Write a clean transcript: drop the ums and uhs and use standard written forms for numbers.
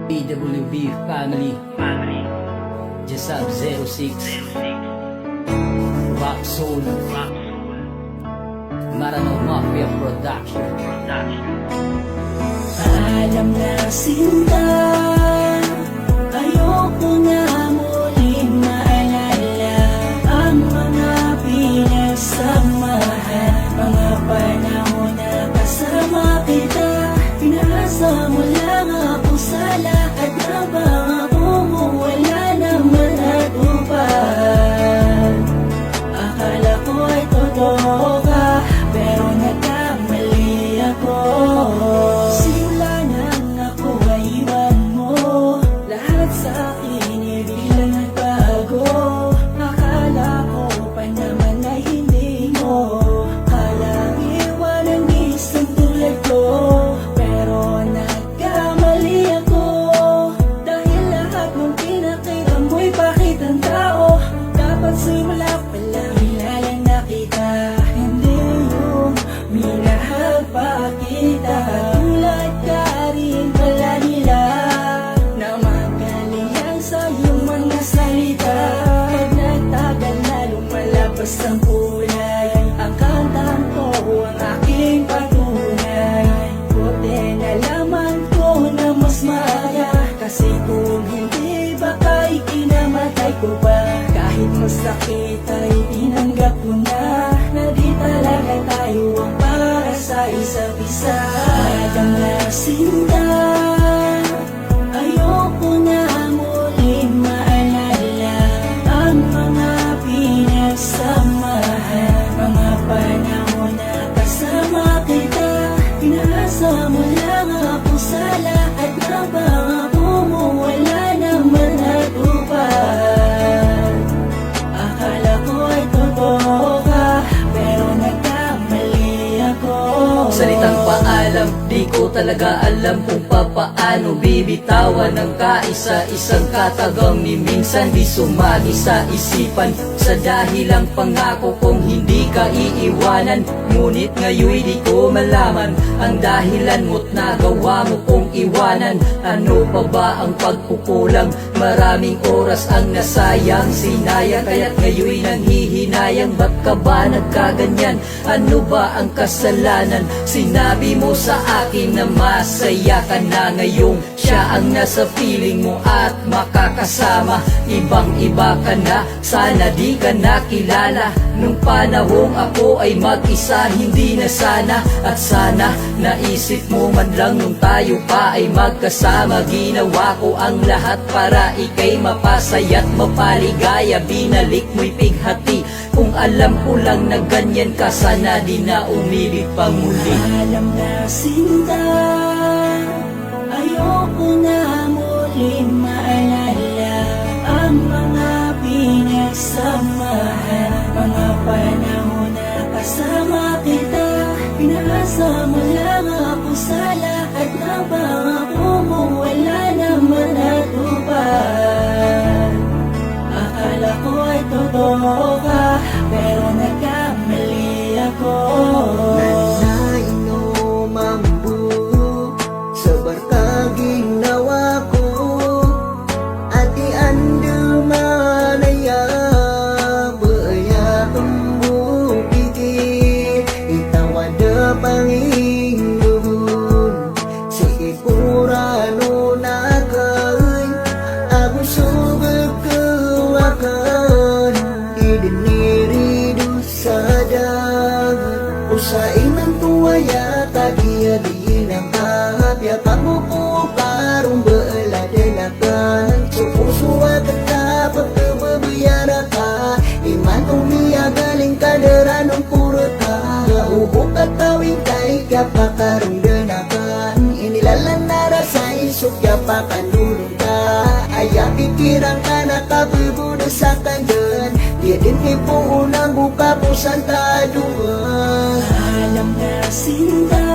PWB family, Jesab 06, Rock Soul, Marano Mafia Production. Alam na sinta, ayoko na muling maalala ang mga pinagsamahan, mga panahon na kasama kita. Pinaasa mo lang ako sa lahat na bangako mo, wala naman natupad. Akala ko ay totoo ka, pero nagkamali ako. Simula nang ako ay iwan mo, lahat sa akin ay biglang nagbago. Akala ko pa naman ay hindi mo kayang iwan ang isang tulad ko, pero nagkamali ako. Dahil lahat ng pinakita mo'y bakit ang tao. Dapat simula pa lang kilala na kita, hindi yung minahal pa kita. Tulad ka rin pala nila na magaling sa iyong mga salita. Pag nagtagal na lumalabas ang kulay, ang kantang ko ang aking patunay. Buti nalaman ko na mas maaga, kasi kung hindi baka ikinamatay ko pa. Kahit masakit ay tinanggap ko na di talaga tayo ang para sa isa't isa. Alam na sinta, ayoko na muling maalala ang mga pinagsamahan, mga panahon na kasama kita. Pinaasa mo lang ako sa lahat na bangako mo, wala naman natupad. Akala ko ay totoo ka, pero nagkamali ako. Salitang paalam, di ko talaga alam kung papaano bibitawan ng kaisa-isang katagang ni minsan di sumagi sa isipan. Sa dahilang pangako kong hindi ka iiwanan, ngunit ngayon'y di ko malaman ang dahilan mo't nagawa mo kong iwanan. Ano pa ba ang pagkukulang? Maraming oras ang nasayang, sinayang, kaya't ngayon'y nanghihinayang. Ba't ka ba nagkaganyan? Ano ba ang kasalanan? Sinabi mo sa akin na masaya ka na ngayong siya ang nasa piling mo at makakasama. Ibang iba ka na, sana di ka nakilala. Nung panahong ako ay mag-isa, hindi na sana. At sana naisip mo man lang nung tayo pa ay magkasama. Ginawa ko ang lahat para ika'y mapasaya't mapaligaya. Binalik mo'y pighati, kung alam ko lang na ganyan ka, sana di na umibig pa muli. Alam na sinta, ayoko na muling maalala ang mga pinagsamahan, mga panahon na kasama kita. Pinaasa mo lang ako sa lahat na bangako mo, wala naman natupad. Akala ko ay totoo ka, pero nagkamali ako. Panginoon, sige purano na kain, ako subag kawakan, idinirido sa dagat, usain ng tuwaya, tagiya-diin ang kahapya, pamupo parong baaladanakan, supusuwa ka dapat kababayara ka, iman umiya galing kadaranong purata, uhok at tawing kay kapakarundanakan, inilalan na sa isok yapakanulong ka, aya pikirang ka nakabibudo sa kandan, di din hipo unang buka po santa duwa. Alam na sinta,